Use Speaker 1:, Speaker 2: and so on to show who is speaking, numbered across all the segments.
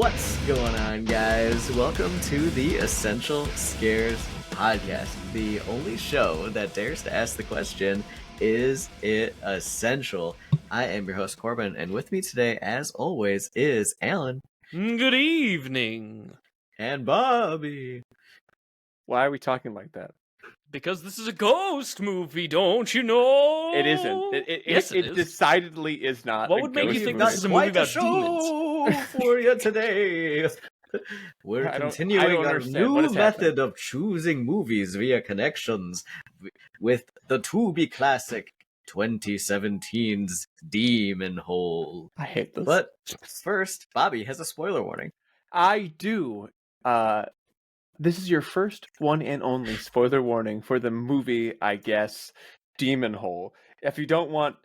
Speaker 1: What's going on, guys? Welcome to the Essential Scares podcast, the only show that dares to ask the question, is it essential? I am your host, Corbin, and with me today, as always, is Alan.
Speaker 2: Good evening.
Speaker 1: And Bobby.
Speaker 3: Why are we talking like that?
Speaker 2: Because this is a ghost movie, don't you know?
Speaker 3: It isn't. It decidedly is not.
Speaker 2: What would make you think this is a movie about demons?
Speaker 1: For you today. We're continuing our new method of choosing movies via connections with the to-be classic 2017's Demon Hole.
Speaker 3: I hate this.
Speaker 1: But first, Bobby has a spoiler warning.
Speaker 3: I do. This is your first one and only spoiler warning for the movie, I guess, Demon Hole. If you don't want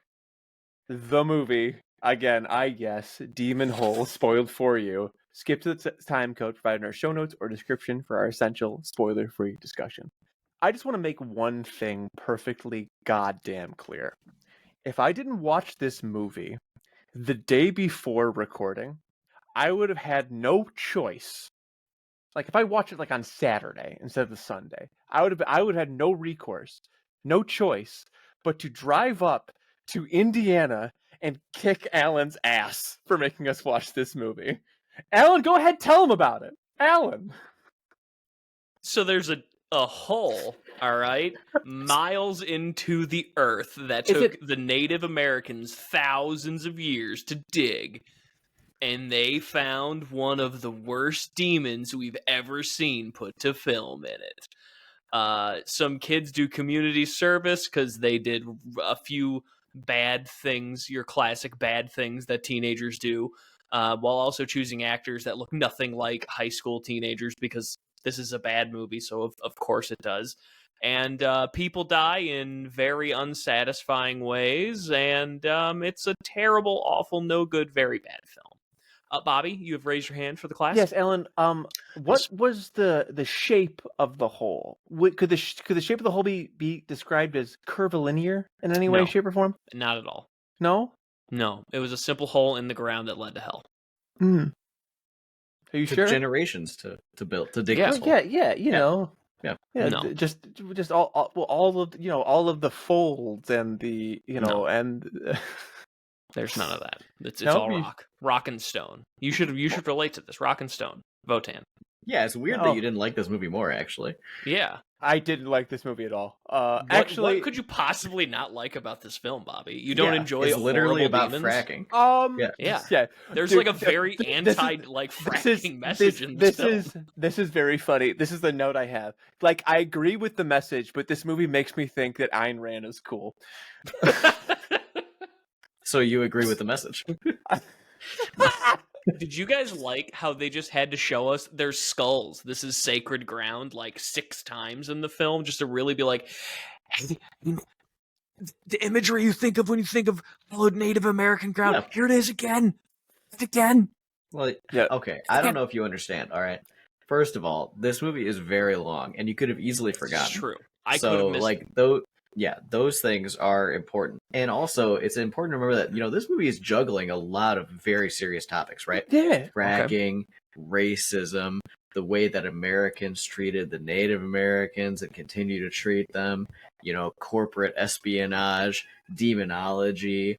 Speaker 3: the movie, again, I guess, Demon Hole spoiled for you, skip to the time code provided in our show notes or description for our essential spoiler-free discussion. I just want to make one thing perfectly goddamn clear. If I didn't watch this movie the day before recording, I would have had no choice. Like, if I watch it, like, on Saturday instead of the Sunday, I would have had no recourse, no choice, but to drive up to Indiana and kick Alan's ass for making us watch this movie. Alan, go ahead, tell him about it. Alan!
Speaker 2: So there's a hole, all right, miles into the earth that took the Native Americans thousands of years to dig. And they found one of the worst demons we've ever seen put to film in it. Some kids do community service because they did a few bad things, your classic bad things that teenagers do, while also choosing actors that look nothing like high school teenagers because this is a bad movie, so of course it does. And people die in very unsatisfying ways, and it's a terrible, awful, no good, very bad film. Bobby, you have raised your hand for the class.
Speaker 3: Yes, Alan. What was the shape of the hole? Could the shape of the hole be described as curvilinear in any way, shape, or form?
Speaker 2: Not at all.
Speaker 3: No.
Speaker 2: No, it was a simple hole in the ground that led to hell.
Speaker 3: Hmm. Are you sure?
Speaker 1: Generations to build to dig.
Speaker 3: Yeah,
Speaker 1: this hole.
Speaker 3: you know.
Speaker 1: Yeah.
Speaker 3: No. Just all of the folds and the and.
Speaker 2: There's none of that. It's all rock and stone. You should relate to this. Rock and stone. Votan.
Speaker 1: Yeah, it's weird that you didn't like this movie more, actually.
Speaker 2: Yeah,
Speaker 3: I didn't like this movie at all.
Speaker 2: What could you possibly not like about this film, Bobby? You don't enjoy
Speaker 1: it's literally about
Speaker 2: demons?
Speaker 1: fracking.
Speaker 2: Yeah. There's like a very fracking message in this film.
Speaker 3: This is very funny. This is the note I have. Like, I agree with the message, but this movie makes me think that Ayn Rand is cool.
Speaker 1: So you agree with the message?
Speaker 2: Did you guys like how they just had to show us their skulls? This is sacred ground like 6 times in the film, just to really be like, hey, the imagery you think of when you think of Native American ground. Yeah. Here it is again.
Speaker 1: Well, yeah. Okay. I don't know if you understand. All right. First of all, this movie is very long, and you could have easily forgotten.
Speaker 2: It's true. I could have missed
Speaker 1: it. Yeah, those things are important. And also, it's important to remember that, this movie is juggling a lot of very serious topics, right?
Speaker 3: Yeah.
Speaker 1: Fracking, racism, the way that Americans treated the Native Americans and continue to treat them, corporate espionage, demonology,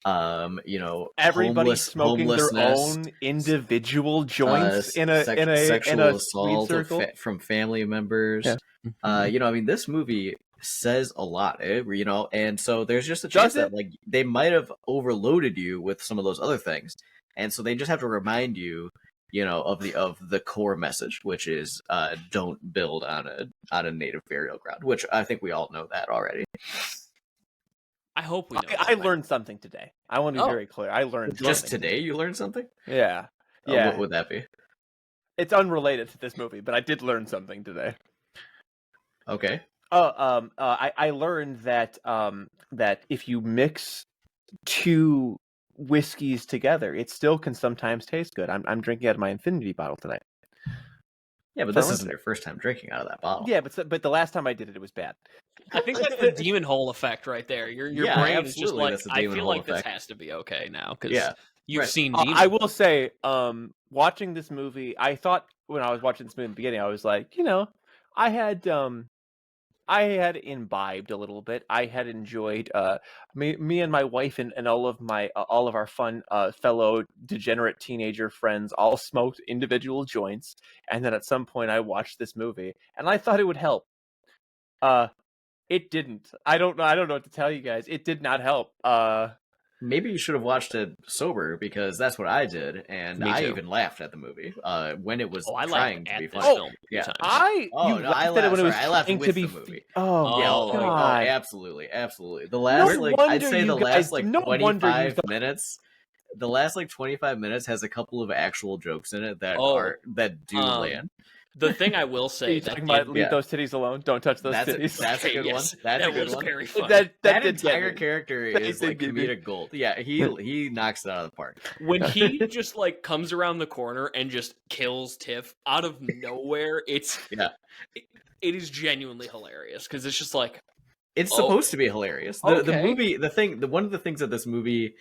Speaker 3: everybody smoking their own individual joints in a
Speaker 1: sexual
Speaker 3: assault
Speaker 1: circle from family members.
Speaker 3: Yeah.
Speaker 1: This movie says a lot, and so there's just a chance that they might have overloaded you with some of those other things, and so they just have to remind you, of the core message, which is don't build on a native burial ground, which I think we all know that already.
Speaker 2: I hope we know.
Speaker 3: I learned something today. I want to be very clear. I learned
Speaker 1: just today. You learned something?
Speaker 3: Yeah.
Speaker 1: What would that be?
Speaker 3: It's unrelated to this movie, but I did learn something today.
Speaker 1: Okay.
Speaker 3: I learned that that if you mix 2 whiskeys together, it still can sometimes taste good. I'm drinking out of my infinity bottle tonight.
Speaker 1: Yeah, but this isn't your first time drinking out of that bottle.
Speaker 3: Yeah, but the last time I did it, it was bad.
Speaker 2: I think that's the demon hole effect right there. Your brain is just like, I feel like this has to be okay now because you've seen demons.
Speaker 3: I will say, watching this movie, I thought when I was watching this movie in the beginning, I was like, I had imbibed a little bit. I had enjoyed me and my wife and all of our fun fellow degenerate teenager friends all smoked individual joints, and then at some point I watched this movie and I thought it would help. It didn't. I don't know what to tell you guys. It did not help.
Speaker 1: Maybe you should have watched it sober, because that's what I did, and I even laughed at the movie when it was trying to be funny.
Speaker 3: I laughed at it when it was trying to be
Speaker 1: movie.
Speaker 3: God.
Speaker 1: Absolutely. The last I'd say the last 25 minutes. The last 25 minutes has a couple of actual jokes in it that do land.
Speaker 2: The thing I will say
Speaker 3: leave those titties alone. Don't touch those titties.
Speaker 1: That's a good one. That's a good one.
Speaker 2: Very funny.
Speaker 1: That entire character is comedic gold. Yeah, he knocks it out of the park.
Speaker 2: When he just comes around the corner and just kills Tiff out of nowhere, it is genuinely hilarious, because it's just
Speaker 1: it's supposed to be hilarious. The movie, one of the things that this movie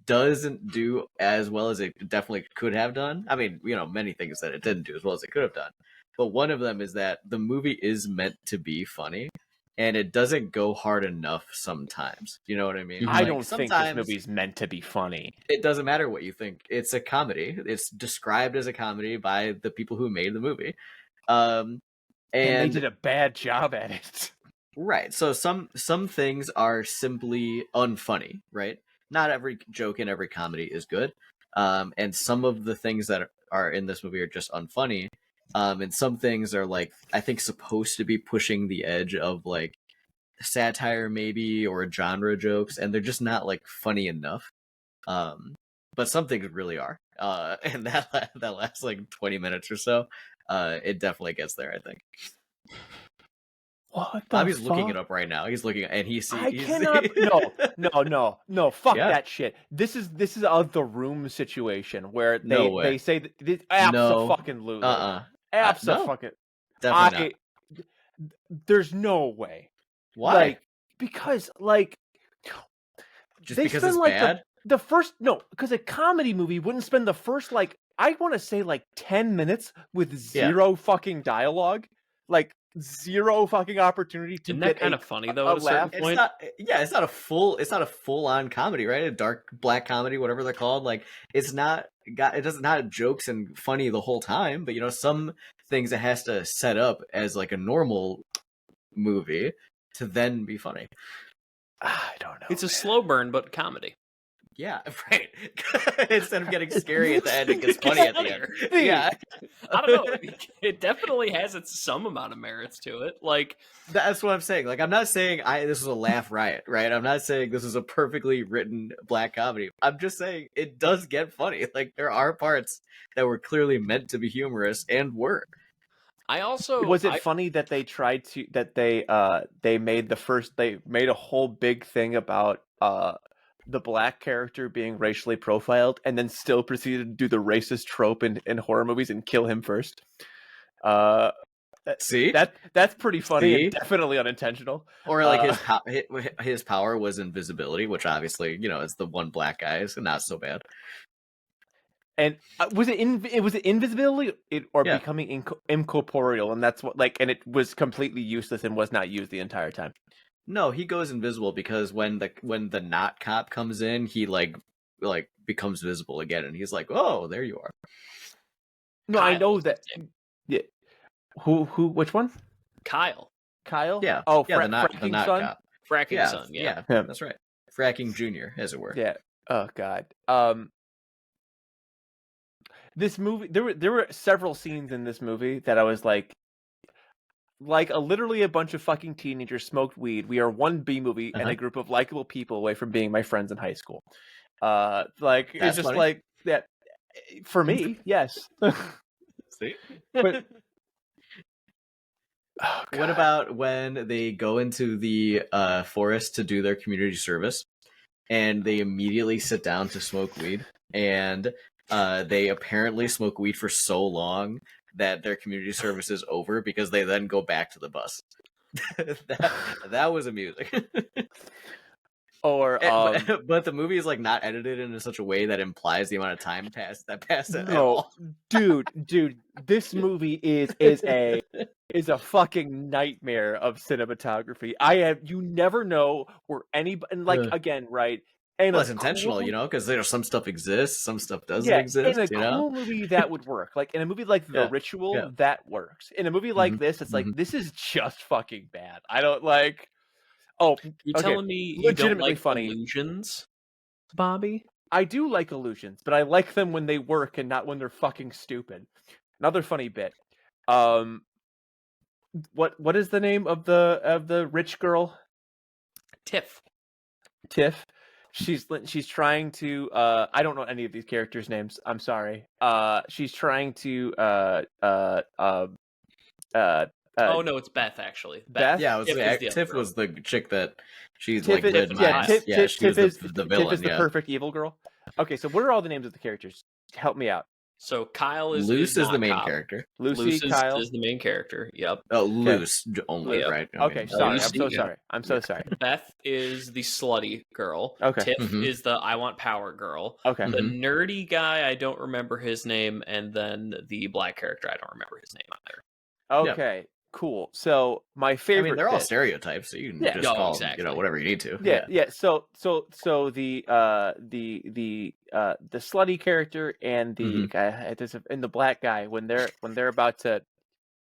Speaker 1: doesn't do as well as it definitely could have done. I mean, many things that it didn't do as well as it could have done. But one of them is that the movie is meant to be funny, and it doesn't go hard enough sometimes. You know what I mean?
Speaker 3: I don't think this movie's meant to be funny.
Speaker 1: It doesn't matter what you think. It's a comedy. It's described as a comedy by the people who made the movie. And
Speaker 3: they did a bad job at it.
Speaker 1: Right. So some things are simply unfunny, right? Not every joke in every comedy is good. And some of the things that are in this movie are just unfunny. And some things are I think supposed to be pushing the edge of satire maybe, or genre jokes, and they're just not funny enough. But some things really are. And that last 20 minutes or so, it definitely gets there, I think.
Speaker 3: What the
Speaker 1: Bobby's
Speaker 3: fuck?
Speaker 1: looking it up right now. He's looking, and he sees.
Speaker 3: I cannot. No. Fuck that shit. This is The Room situation where they say that this abso-fucking-lutely. Abso-fucking.
Speaker 1: Definitely not.
Speaker 3: There's no way.
Speaker 1: Why?
Speaker 3: Because
Speaker 1: just because it's bad.
Speaker 3: The first because a comedy movie wouldn't spend the first I want to say 10 minutes with zero fucking dialogue, zero fucking opportunity to
Speaker 2: Isn't
Speaker 3: get
Speaker 2: that kind of funny though at a
Speaker 3: laugh.
Speaker 2: certain point?
Speaker 1: It's not a full on comedy, right? A dark black comedy, whatever they're called. It doesn't have jokes and funny the whole time, but some things it has to set up as a normal movie to then be funny.
Speaker 3: I don't know.
Speaker 2: It's a slow burn, but comedy.
Speaker 1: Yeah, right. Instead of getting scary at the end, it gets funny at the end. Yeah.
Speaker 2: I don't know. It definitely has some amount of merits to it.
Speaker 1: That's what I'm saying. I'm not saying this is a laugh riot, right? I'm not saying this is a perfectly written black comedy. I'm just saying it does get funny. There are parts that were clearly meant to be humorous and were.
Speaker 3: Was it funny that they tried to they made a whole big thing about the black character being racially profiled, and then still proceeded to do the racist trope in horror movies and kill him first?
Speaker 1: See,
Speaker 3: that's pretty funny. And definitely unintentional.
Speaker 1: Or his power was invisibility, which obviously is the one black guy, is not so bad.
Speaker 3: And was it invisibility becoming incorporeal? And that's what and it was completely useless and was not used the entire time.
Speaker 1: No, he goes invisible because when the not cop comes in, he becomes visible again, and he's like, "Oh, there you are."
Speaker 3: No, Kyle. I know that. Yeah. Who? Which one?
Speaker 2: Kyle.
Speaker 1: Yeah.
Speaker 3: Oh,
Speaker 1: the not cop.
Speaker 2: Fracking son.
Speaker 1: Yeah, that's right. Fracking Junior, as it were.
Speaker 3: Yeah. Oh God. This movie, there were several scenes in this movie that I was literally a bunch of fucking teenagers smoked weed. We are one B movie and a group of likable people away from being my friends in high school. It's just
Speaker 1: funny.
Speaker 3: that for me, yes.
Speaker 1: See?
Speaker 3: But
Speaker 1: what about when they go into the forest to do their community service, and they immediately sit down to smoke weed, and they apparently smoke weed for so long that their community service is over because they then go back to the bus. that was amusing.
Speaker 3: Or
Speaker 1: but the movie is like not edited in such a way that implies the amount of time passed at
Speaker 3: no,
Speaker 1: all.
Speaker 3: dude, this movie is a fucking nightmare of cinematography. You never know where anybody, and like again, right? And
Speaker 1: well, it's intentional, you know, because there's some stuff exists, some stuff doesn't exist.
Speaker 3: In a
Speaker 1: you know,
Speaker 3: cool movie that would work. Like in a movie like The Ritual, that works. In a movie like this, it's like this is just fucking bad. I don't like. Oh,
Speaker 2: you're telling me you don't like funny illusions, Bobby?
Speaker 3: I do like illusions, but I like them when they work and not when they're fucking stupid. Another funny bit. What is the name of the rich girl?
Speaker 2: Tiff.
Speaker 3: She's trying to I don't know any of these characters' names. I'm sorry. She's trying to
Speaker 2: oh no, it's Beth actually.
Speaker 3: Beth?
Speaker 1: Yeah, Tiff was the chick that she's like
Speaker 3: Tiff
Speaker 1: she was the villain.
Speaker 3: Tiff is the perfect evil girl. Okay, so what are all the names of the characters? Help me out.
Speaker 2: So Kyle is
Speaker 1: Luce is the main character.
Speaker 3: Lucy, Kyle
Speaker 2: is the main character. Yep.
Speaker 1: Oh, Luce only, right?
Speaker 3: Okay, sorry. I'm so sorry.
Speaker 2: Beth is the slutty girl.
Speaker 3: Okay.
Speaker 2: Tiff is the I want power girl.
Speaker 3: Okay.
Speaker 2: The nerdy guy, I don't remember his name, and then the black character, I don't remember his name either.
Speaker 3: Okay. Cool. So my favorite.
Speaker 1: I mean, they're all stereotypes, so you can just call them, whatever you need to.
Speaker 3: Yeah. So the slutty character and the guy and the black guy when they're about to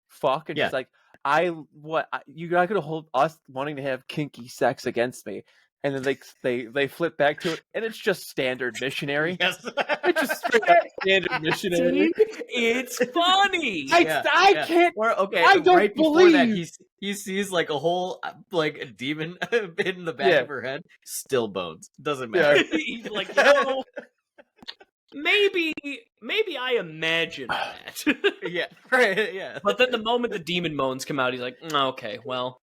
Speaker 3: fuck and she's like, you're not gonna hold us wanting to have kinky sex against me. And then they flip back to it, and it's just standard missionary.
Speaker 1: Yes.
Speaker 3: It's just straight up standard missionary.
Speaker 2: It's funny.
Speaker 3: I can't.
Speaker 1: I don't believe that he sees like a whole like a demon in the back of her head. Still bones. Doesn't matter.
Speaker 2: He's like, no. Maybe I imagine that.
Speaker 1: Yeah.
Speaker 2: But then the moment the demon moans come out, he's like, okay, well.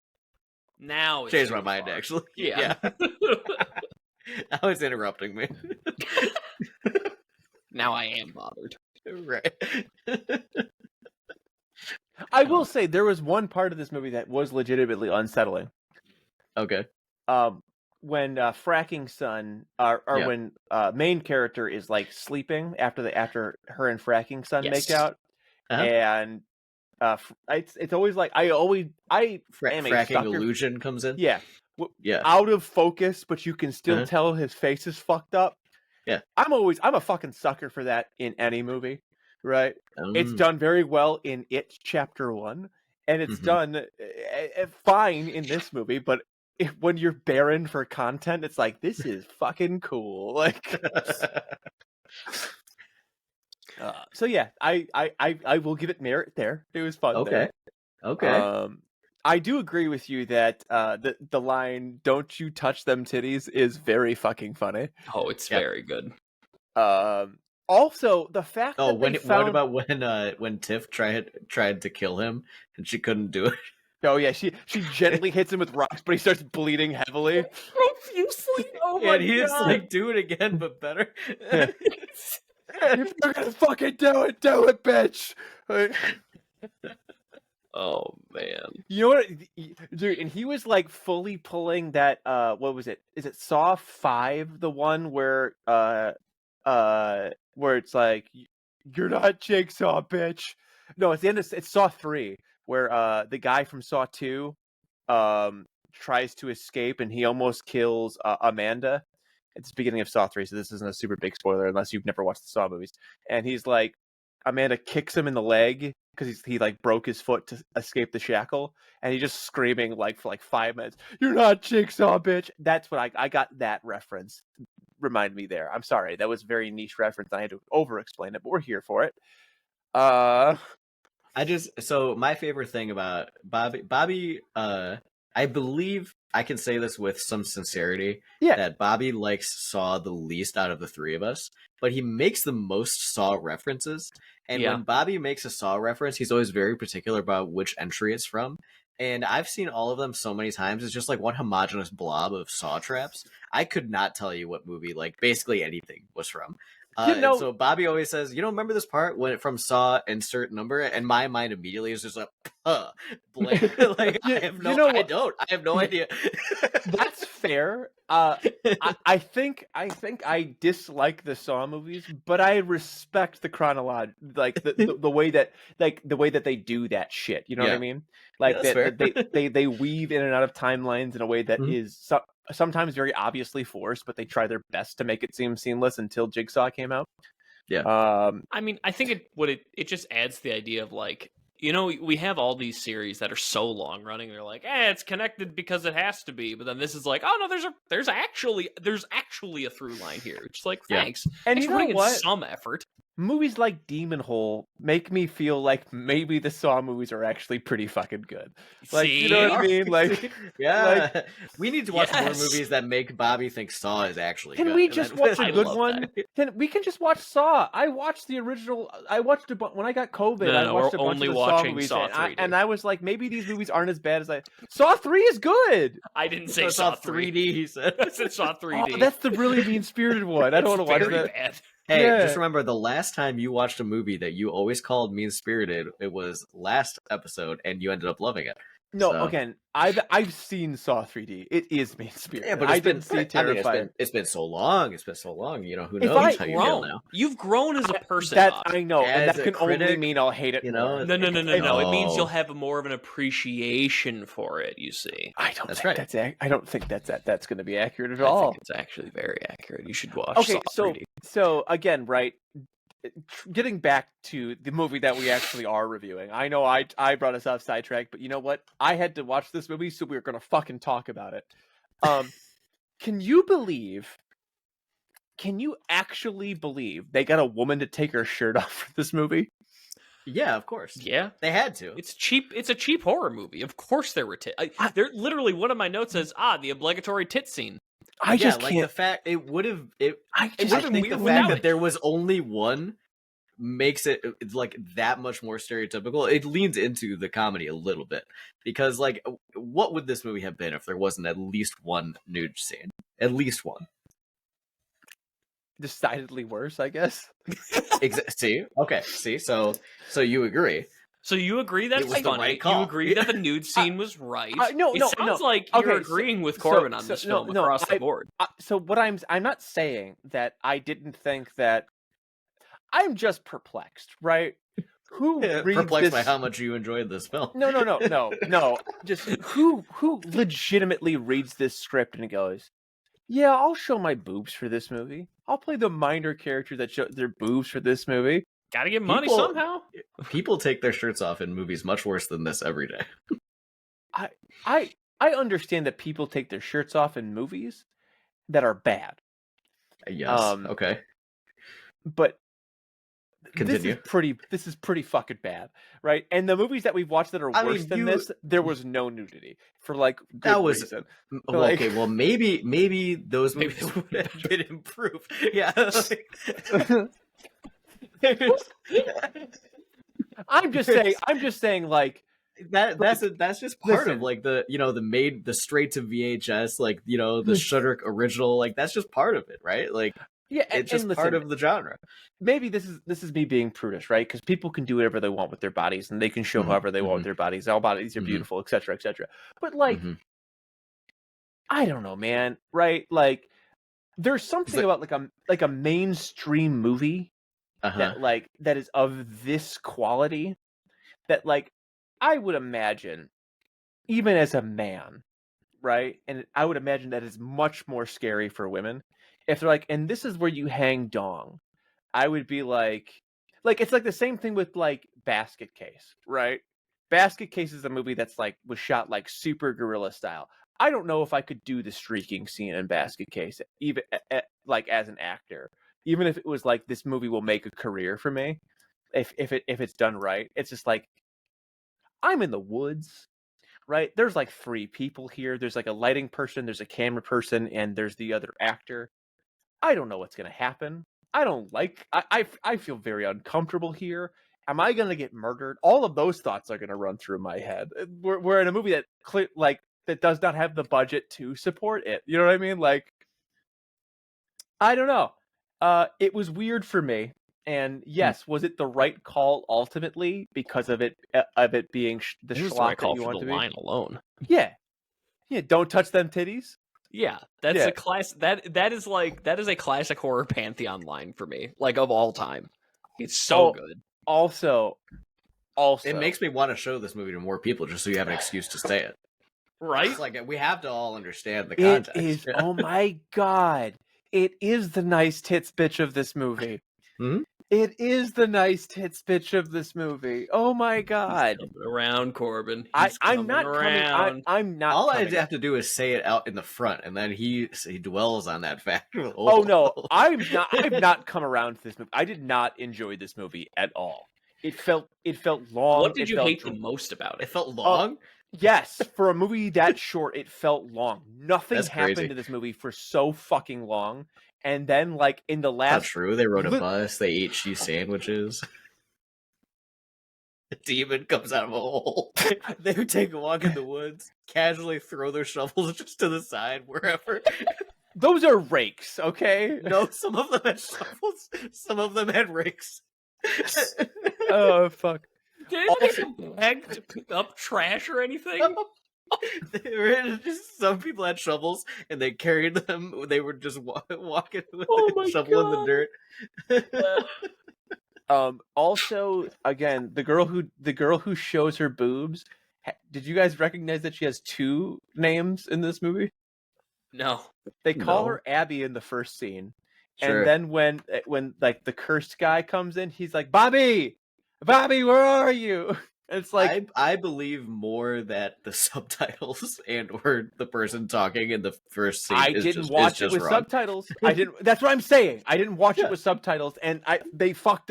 Speaker 2: Now it's
Speaker 1: changed my mind, actually.
Speaker 2: Yeah.
Speaker 1: Now it's interrupting me.
Speaker 2: Now I am bothered.
Speaker 1: Right.
Speaker 3: I will say there was one part of this movie that was legitimately unsettling.
Speaker 1: Okay.
Speaker 3: When Fracking Son, when main character is like sleeping after her and Fracking Son make out, and it's always like
Speaker 1: fracking illusion comes in.
Speaker 3: Out of focus, but you can still tell his face is fucked up. I'm a fucking sucker for that in any movie, right? It's done very well in It Chapter 1, and it's done fine in this movie, but when you're barren for content, it's like, this is fucking cool. Like so yeah, I will give it merit there. It was fun.
Speaker 1: Okay.
Speaker 3: I do agree with you that the line "Don't you touch them titties" is very fucking funny.
Speaker 2: Oh, it's very good.
Speaker 3: Also, the fact that
Speaker 1: what about when Tiff tried to kill him and she couldn't do it?
Speaker 3: Oh yeah, she gently hits him with rocks, but he starts bleeding heavily.
Speaker 2: Profusely. Oh my god!
Speaker 1: And he's like, "Do it again, but better."
Speaker 3: If you're gonna fucking do it, bitch.
Speaker 2: Oh man.
Speaker 3: You know what, dude? And he was like fully pulling that. What was it? Is it Saw 5? The one where it's like, "You're not Jigsaw, bitch." No, it's the end of it's Saw 3, where the guy from Saw 2 tries to escape and he almost kills Amanda. It's the beginning of Saw 3, so this isn't a super big spoiler unless you've never watched the Saw movies. And he's like, Amanda kicks him in the leg because he like broke his foot to escape the shackle, and he's just screaming like for like 5 minutes, "You're not Jigsaw, bitch." That's what I got that reference. Remind me there. I'm sorry, that was a very niche reference. I had to over explain it, but we're here for it.
Speaker 1: So my favorite thing about Bobby, I believe I can say this with some sincerity, that Bobby likes Saw the least out of the three of us, but he makes the most Saw references. And when Bobby makes a Saw reference, he's always very particular about which entry it's from. And I've seen all of them so many times. It's just like one homogenous blob of Saw traps. I could not tell you what movie, like basically anything, was from. And so Bobby always says, remember this part when it from Saw insert number? And my mind immediately is just like, Blair. Like I have no, I don't. I have no idea.
Speaker 3: That's fair. I think I dislike the Saw movies, but I respect the chronology, like the way that they do that shit. You know what I mean? Like they weave in and out of timelines in a way that is sometimes very obviously forced, but they try their best to make it seem seamless until Jigsaw came out.
Speaker 2: Yeah. I mean, I think it just adds the idea of like, you know, we have all these series that are so long running. They're like, it's connected because it has to be. But then this is like, oh no, there's actually a through line here. It's like, thanks.
Speaker 3: And
Speaker 2: thanks
Speaker 3: you
Speaker 2: for
Speaker 3: know
Speaker 2: putting
Speaker 3: what?
Speaker 2: in some effort.
Speaker 3: Movies like Demon Hole make me feel like maybe the Saw movies are actually pretty fucking good. Like,
Speaker 2: See?
Speaker 3: you know what I mean? Like,
Speaker 1: like, we need to watch more movies that make Bobby think Saw is actually
Speaker 3: good. Can we just watch a good one? We can just watch Saw. I watched the original. I watched when I got COVID. I watched a bunch of the Saw movies,
Speaker 2: Saw 3,
Speaker 3: and I was like, maybe these movies aren't as bad as Saw 3 is good.
Speaker 2: I didn't say Saw 3D.
Speaker 1: He said.
Speaker 2: I said Saw 3D.
Speaker 3: Oh, that's the really mean-spirited one. I don't want to watch that.
Speaker 2: Bad.
Speaker 1: Hey, just remember the last time you watched a movie that you always called mean-spirited, it was last episode, and you ended up loving it.
Speaker 3: No, again, I've seen Saw 3D. It is mean-spirited.
Speaker 1: Yeah, but
Speaker 3: I didn't see Terrifier.
Speaker 1: I mean, it's been so long. It's been so long. You know, who knows how you feel now.
Speaker 2: You've grown as a person.
Speaker 3: I know, and that can only mean I'll hate it.
Speaker 1: You know,
Speaker 2: no. It means you'll have more of an appreciation for it. You see,
Speaker 3: I don't think that's going to be accurate at all.
Speaker 2: I think it's actually very accurate. You should watch. Saw 3D.
Speaker 3: So again, right. Getting back to the movie that we actually are reviewing, I know I brought us off sidetrack, but you know what? I had to watch this movie, so we were going to fucking talk about it. Can you actually believe they got a woman to take her shirt off for this movie?
Speaker 1: Yeah, of course.
Speaker 2: Yeah,
Speaker 1: they had to.
Speaker 2: It's cheap. It's a cheap horror movie. Of course, there were tits. They're literally one of my notes says, the obligatory tit scene.
Speaker 3: I just
Speaker 1: can't.
Speaker 3: Like
Speaker 1: the fact it would have. I
Speaker 2: think
Speaker 1: the fact that there was only one makes it like that much more stereotypical. It leans into the comedy a little bit because, like, what would this movie have been if there wasn't at least one nude scene? At least one.
Speaker 3: Decidedly worse, I guess.
Speaker 1: See, okay, see, so you agree.
Speaker 2: So you agree that's funny. Right, you agree that the nude scene was right. It sounds like you're agreeing with Corbin on this film across the board.
Speaker 3: So what I'm not saying that I didn't think that. I'm just perplexed, right? Who reads
Speaker 1: perplexed by how much you enjoyed this film?
Speaker 3: No. Just who legitimately reads this script and goes, "Yeah, I'll show my boobs for this movie. I'll play the minor character that shows their boobs for this movie."
Speaker 2: Gotta get money somehow.
Speaker 1: People take their shirts off in movies much worse than this every day.
Speaker 3: I understand that people take their shirts off in movies that are bad.
Speaker 1: Yes. Okay.
Speaker 3: But
Speaker 1: continue.
Speaker 3: This is pretty fucking bad, right? And the movies that we've watched that are worse than this, there was no nudity for like good reason.
Speaker 1: Okay, well maybe those movies would have been improved. Yeah.
Speaker 3: I'm just saying like
Speaker 1: that's just part of like the the straight to VHS, like the Shudder original, like that's just part of it, right? Like it's just part of the genre.
Speaker 3: Maybe this is me being prudish, right? Because people can do whatever they want with their bodies, and they can show however they want with their bodies. All bodies are beautiful, etc., etc. But like, I don't know, man. Right? Like, there's something about like a mainstream movie that is of this quality that like I would imagine, even as a man, right? And I would imagine that is much more scary for women. If they're like, and this is where you hang dong, I would be like it's like the same thing with like Basket Case, right? Basket Case is a movie that's like was shot like super guerrilla style. I don't know if I could do the streaking scene in Basket Case, even like as an actor, even if it was like this movie will make a career for me, if it's done right. It's just like I'm in the woods. Right? There's like 3 people here. There's like a lighting person, there's a camera person, and there's the other actor. I don't know what's going to happen. I feel very uncomfortable here. Am I going to get murdered? All of those thoughts are going to run through my head. We're in a movie that that does not have the budget to support it. You know what I mean? Like, I don't know. It was weird for me. And yes, was it the right call ultimately because of it being the
Speaker 2: It was
Speaker 3: schlock
Speaker 2: the right
Speaker 3: that
Speaker 2: call
Speaker 3: you
Speaker 2: for
Speaker 3: want
Speaker 2: the
Speaker 3: to be?
Speaker 2: line alone.
Speaker 3: Yeah. Don't touch them titties.
Speaker 2: Yeah, that's
Speaker 3: Yeah.
Speaker 2: a class. That is a classic horror pantheon line for me, like of all time. It's so good.
Speaker 3: Also,
Speaker 1: It makes me want to show this movie to more people just so you have an excuse to say it.
Speaker 2: Right?
Speaker 1: It's like we have to all understand the context.
Speaker 3: It is. Oh my god! It is the nice tits bitch of this movie.
Speaker 1: Hmm?
Speaker 3: It is the nice tits bitch of this movie. Oh my god!
Speaker 2: He's coming around, Corbin.
Speaker 3: I'm not
Speaker 2: around.
Speaker 3: coming. I'm not.
Speaker 1: All
Speaker 3: coming
Speaker 1: I have to do is say it out in the front, and then he dwells on that fact.
Speaker 3: Oh no, I'm not. I've not come around to this movie. I did not enjoy this movie at all. It felt long.
Speaker 2: What did you hate the most about it?
Speaker 1: It felt long.
Speaker 3: Yes, for a movie that short, it felt long. Nothing
Speaker 1: That's
Speaker 3: happened
Speaker 1: crazy.
Speaker 3: to this movie for so fucking long, and then like in the last,
Speaker 1: Not true. They rode a bus. They ate cheese sandwiches. A demon comes out of a hole. They would take a walk in the woods, casually throw their shovels just to the side, wherever.
Speaker 3: Those are rakes, okay?
Speaker 1: No, some of them had shovels. Some of them had rakes.
Speaker 3: Oh fuck!
Speaker 2: Did anybody have a bag to pick up trash or anything?
Speaker 1: Some people had shovels and they carried them. They were just walking with
Speaker 2: my
Speaker 1: a shovel in the dirt.
Speaker 3: Also, again, the girl who shows her boobs. Did you guys recognize that she has two names in this movie?
Speaker 2: No.
Speaker 3: They call her Abby in the first scene,
Speaker 1: Sure.
Speaker 3: and then when like the cursed guy comes in, he's like, Bobby, where are you? And it's like
Speaker 1: I believe more that the subtitles and or the person talking in the first scene.
Speaker 3: I didn't watch it with subtitles. I didn't. That's what I'm saying. I didn't watch it with subtitles, and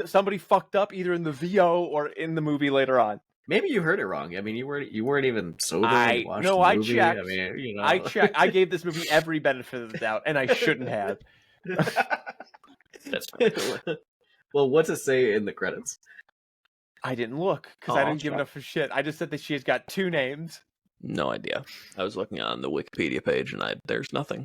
Speaker 3: somebody fucked up either in the VO or in the movie later on.
Speaker 1: Maybe you heard it wrong. I mean, you weren't even sober when you watched the movie.
Speaker 3: I checked.
Speaker 1: I mean, you know.
Speaker 3: I checked. I gave this movie every benefit of the doubt, and I shouldn't have.
Speaker 2: That's
Speaker 1: well, what's it say in the credits?
Speaker 3: I didn't look because I didn't give enough of shit. I just said that she has got two names.
Speaker 2: No idea. I was looking on the Wikipedia page, and there's nothing.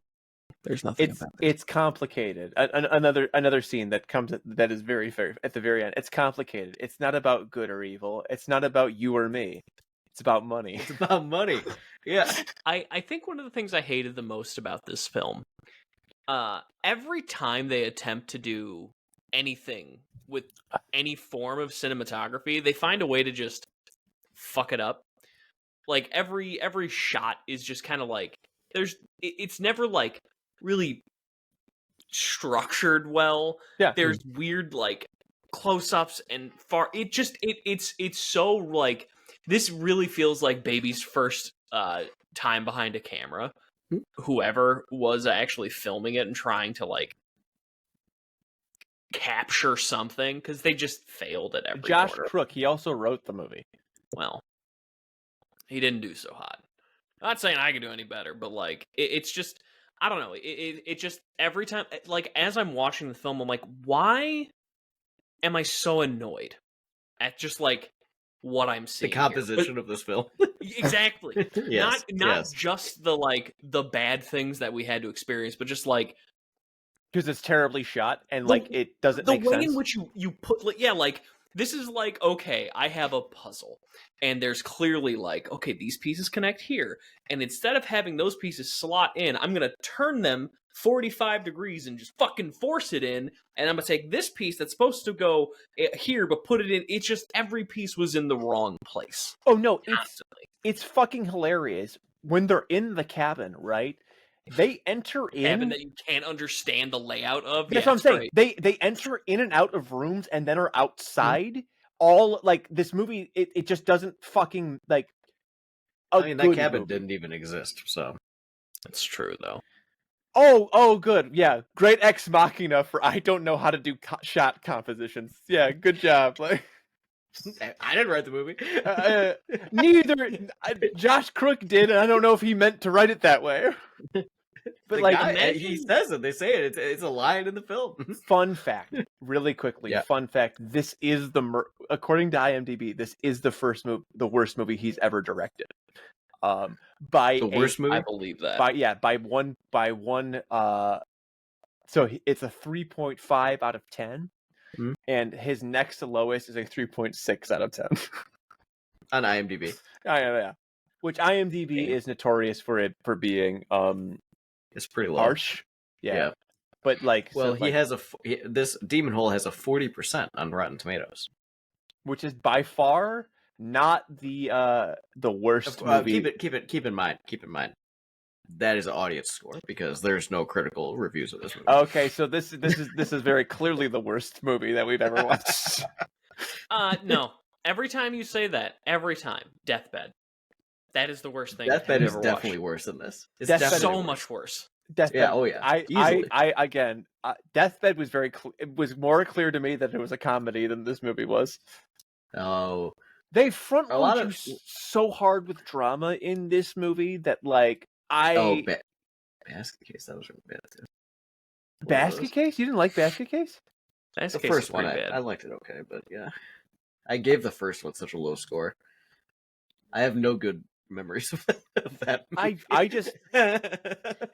Speaker 2: There's nothing.
Speaker 3: It's complicated. Another scene that is very, very at the very end. It's complicated. It's not about good or evil. It's not about you or me. It's about money.
Speaker 1: It's about money. Yeah.
Speaker 2: I think one of the things I hated the most about this film, every time they attempt to do anything with any form of cinematography, they find a way to just fuck it up. Like every shot is just kind of like it's never like really structured well.
Speaker 3: Yeah.
Speaker 2: There's weird like close-ups and it's so like this really feels like baby's first time behind a camera. Whoever was actually filming it and trying to like capture something, because they just failed at every
Speaker 3: Josh
Speaker 2: corner.
Speaker 3: Crook, he also wrote the movie.
Speaker 2: Well, he didn't do so hot. Not saying I could do any better, but like it's just, I don't know. It just every time, like as I'm watching the film, I'm like, why am I so annoyed at just like what I'm seeing?
Speaker 1: The composition of this film.
Speaker 2: Exactly.
Speaker 1: Yes,
Speaker 2: not just the bad things that we had to experience, but just like
Speaker 3: because it's terribly shot and like it doesn't make sense.
Speaker 2: The way in which you put, like, yeah, like this is like, okay, I have a puzzle and there's clearly like, okay, these pieces connect here, and instead of having those pieces slot in, I'm gonna turn them 45 degrees and just fucking force it in, and I'm gonna take this piece that's supposed to go here but put it in. It's just every piece was in the wrong place.
Speaker 3: Oh no, it's fucking hilarious when they're in the cabin, right? They enter in
Speaker 2: cabin that you can't understand the layout of.
Speaker 3: That's what I'm saying. Great. They enter in and out of rooms and then are outside. Mm-hmm. All like this movie, it just doesn't fucking like.
Speaker 1: I mean, that cabin didn't even exist, so
Speaker 2: that's true though.
Speaker 3: Oh, good. Yeah, great ex machina for I don't know how to do shot compositions. Yeah, good job. Like.
Speaker 1: I didn't write the movie.
Speaker 3: Neither. Josh Crook did, and I don't know if he meant to write it that way. But like,
Speaker 1: he says it. They say it. It's a line in the film.
Speaker 3: Fun fact, really quickly. Yeah. Fun fact: this is according to IMDb, this is the worst movie he's ever directed. By
Speaker 1: the worst movie,
Speaker 2: I believe that.
Speaker 3: By one. So it's a 3.5 out of 10. and his next to lowest is a 3.6 out of 10
Speaker 1: on IMDb.
Speaker 3: Yeah. Which IMDb is notorious for being
Speaker 1: it's pretty low.
Speaker 3: harsh. Yeah. But like,
Speaker 1: well,
Speaker 3: so,
Speaker 1: has this Demon Hole has a 40% on Rotten Tomatoes,
Speaker 3: which is by far not the worst movie.
Speaker 1: Keep in mind. That is an audience score because there's no critical reviews of this movie.
Speaker 3: Okay, so this is very clearly the worst movie that we've ever watched.
Speaker 2: No. Every time you say that, Deathbed. That is the worst thing.
Speaker 1: Deathbed is definitely worse than this. It's
Speaker 2: Deathbed so much worse.
Speaker 3: Deathbed.
Speaker 1: Yeah. Oh yeah.
Speaker 3: Again, Deathbed was it was more clear to me that it was a comedy than this movie was.
Speaker 1: Oh.
Speaker 3: They front load you so hard with drama in this movie that like
Speaker 1: Basket Case, that was really bad too.
Speaker 3: Basket Case? You didn't like Basket Case?
Speaker 1: The first one, I liked it okay, but yeah, I gave the first one such a low score. I have no good memories of that movie.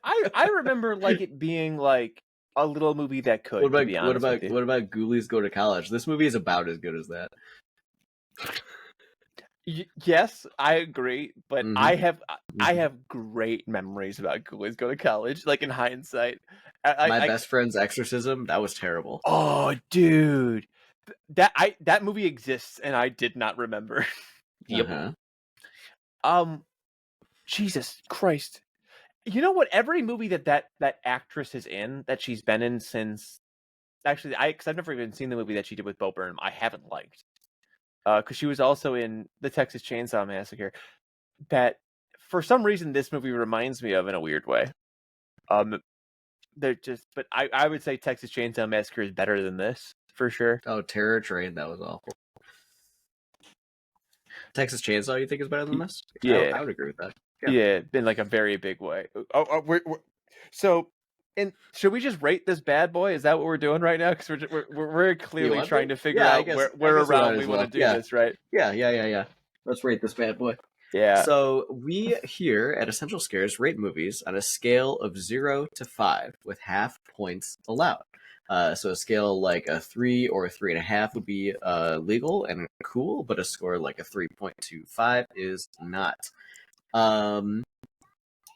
Speaker 3: I remember like it being like a little movie that could.
Speaker 1: What about Ghoulies Go to College? This movie is about as good as that.
Speaker 3: Yes, I agree, but I have great memories about Ghoulies Go to College. Like in hindsight,
Speaker 1: my best friend's exorcism, that was terrible.
Speaker 3: Oh, dude, that movie exists, and I did not remember.
Speaker 2: Yep.
Speaker 3: Jesus Christ, you know what? Every movie that actress is in, that she's been in since, actually, because I've never even seen the movie that she did with Bo Burnham, I haven't liked. Because she was also in the Texas Chainsaw Massacre, that for some reason this movie reminds me of in a weird way. But I would say Texas Chainsaw Massacre is better than this for sure.
Speaker 1: Oh, Terror Train, that was awful. Texas Chainsaw, you think is better than this?
Speaker 3: Yeah,
Speaker 1: I would agree with that.
Speaker 3: Yeah, in like a very big way. So. And should we just rate this bad boy? Is that what we're doing right now? Because we're clearly trying to figure out where around we want to do this, right?
Speaker 1: Yeah. Let's rate this bad boy.
Speaker 3: Yeah.
Speaker 1: So we here at Essential Scares rate movies on a scale of 0 to 5 with half points allowed. So a scale like a 3 or a 3.5 would be legal and cool, but a score like a 3.25 is not.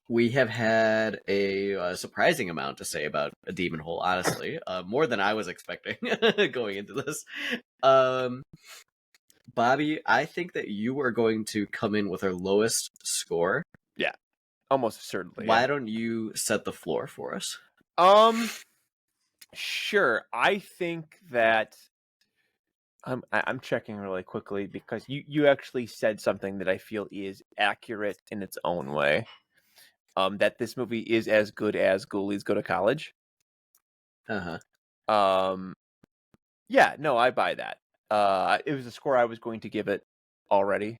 Speaker 1: We have had a surprising amount to say about A Demon Hole, honestly. More than I was expecting going into this. Bobby, I think that you are going to come in with our lowest score.
Speaker 3: Yeah, almost certainly.
Speaker 1: Why don't you set the floor for us?
Speaker 3: Sure. I think that I'm checking really quickly because you actually said something that I feel is accurate in its own way. That this movie is as good as Ghoulies Go to College. Yeah, no, I buy that. It was a score I was going to give it already.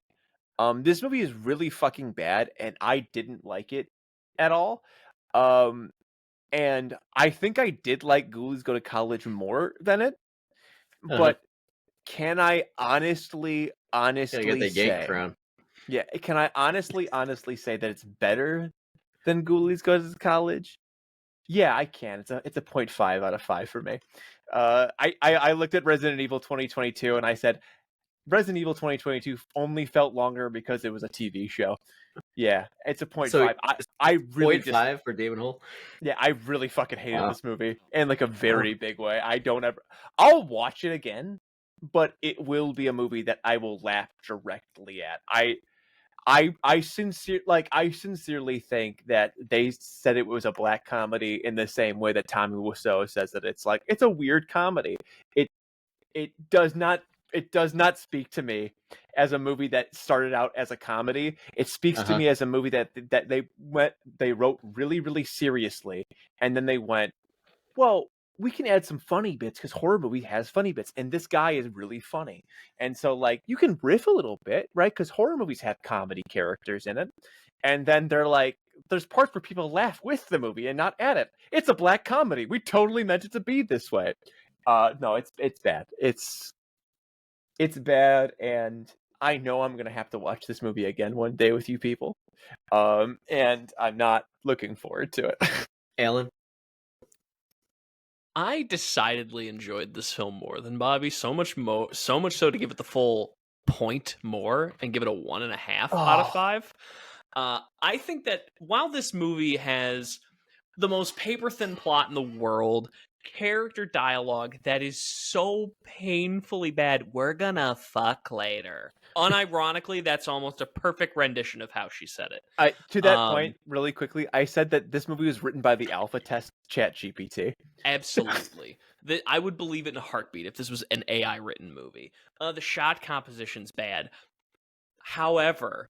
Speaker 3: This movie is really fucking bad, and I didn't like it at all. And I think I did like Ghoulies Go to College more than it. But can I honestly say, yeah, can I honestly say that it's better than Ghoulies Go to College? Yeah, I can. It's a 0.5 out of 5 for me. I looked at Resident Evil 2022 and I said Resident Evil 2022 only felt longer because it was a TV show. Yeah, it's a 0.5. So I really
Speaker 1: 0.5 for Demon Hole.
Speaker 3: Yeah, I really fucking hated this movie in like a very big way. I'll watch it again, but it will be a movie that I will laugh directly at. I sincerely think that they said it was a black comedy in the same way that Tommy Wiseau says that it's a weird comedy. It does not speak to me as a movie that started out as a comedy. It speaks to me as a movie that they wrote really, really seriously, and then they went, well, we can add some funny bits because horror movie has funny bits, and this guy is really funny. And so, like, you can riff a little bit, right? Because horror movies have comedy characters in it. And then they're like, there's parts where people laugh with the movie and not at it. It's a black comedy. We totally meant it to be this way. No, it's bad. It's bad, and I know I'm gonna have to watch this movie again one day with you people. And I'm not looking forward to it.
Speaker 1: Alan?
Speaker 2: I decidedly enjoyed this film more than Bobby. So much so to give it the full point more and give it a 1.5 out of
Speaker 3: Oh,
Speaker 2: 5. I think that while this movie has the most paper thin plot in the world, character dialogue that is so painfully bad, we're gonna fuck later. Unironically, that's almost a perfect rendition of how she said it.
Speaker 3: to that point, really quickly, I said that this movie was written by the alpha test ChatGPT.
Speaker 2: Absolutely. I would believe it in a heartbeat if this was an AI written movie. The shot composition's bad. However,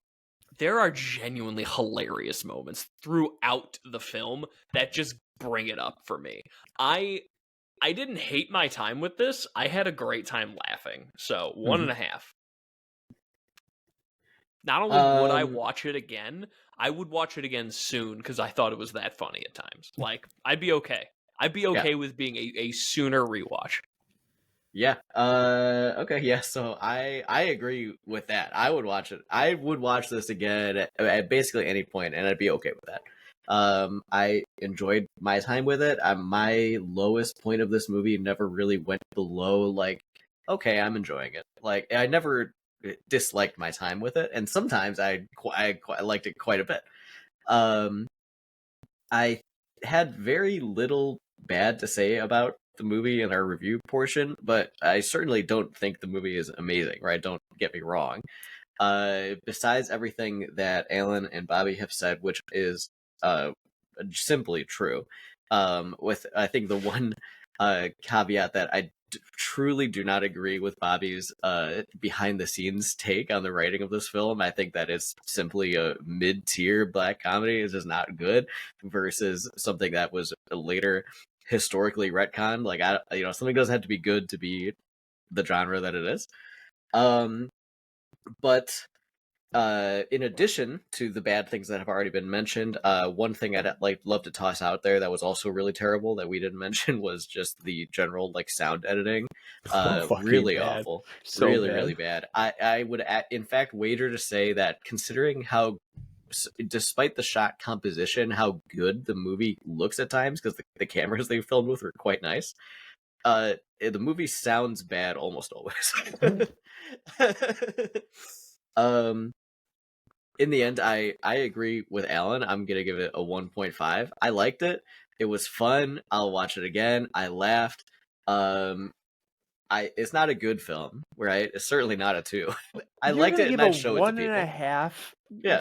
Speaker 2: there are genuinely hilarious moments throughout the film that just bring it up for me. I didn't hate my time with this. I had a great time laughing. So 1.5. Not only would I watch it again, I would watch it again soon because I thought it was that funny at times. Like, I'd be okay. I'd be okay with being a sooner rewatch.
Speaker 1: Yeah. Okay. Yeah. So I agree with that. I would watch it. I would watch this again at basically any point, and I'd be okay with that. I enjoyed my time with it. My lowest point of this movie never really went below like, okay, I'm enjoying it. Like I never disliked my time with it, and sometimes I liked it quite a bit. I had very little bad to say about the movie in our review portion, but I certainly don't think the movie is amazing, right? Don't get me wrong. Besides everything that Alan and Bobby have said, which is simply true, with I think the one caveat that I truly do not agree with Bobby's behind the scenes take on the writing of this film. I think that it's simply a mid-tier black comedy. It's just not good versus something that was later historically retconned. Like something doesn't have to be good to be the genre that it is. But in addition to the bad things that have already been mentioned, one thing I'd love to toss out there that was also really terrible that we didn't mention was just the general sound editing. Really
Speaker 3: bad.
Speaker 1: awful,
Speaker 3: So
Speaker 1: really
Speaker 3: bad.
Speaker 1: really bad. I would in fact wager to say that considering how, despite the shot composition, how good the movie looks at times because the cameras they filmed with were quite nice. The movie sounds bad almost always. In the end, I agree with Alan. I'm gonna give it a 1.5. I liked it. It was fun. I'll watch it again. I laughed. It's not a good film, right? It's certainly not a 2. I liked it, and I'd show it to people.
Speaker 3: 1.5.
Speaker 1: Yeah,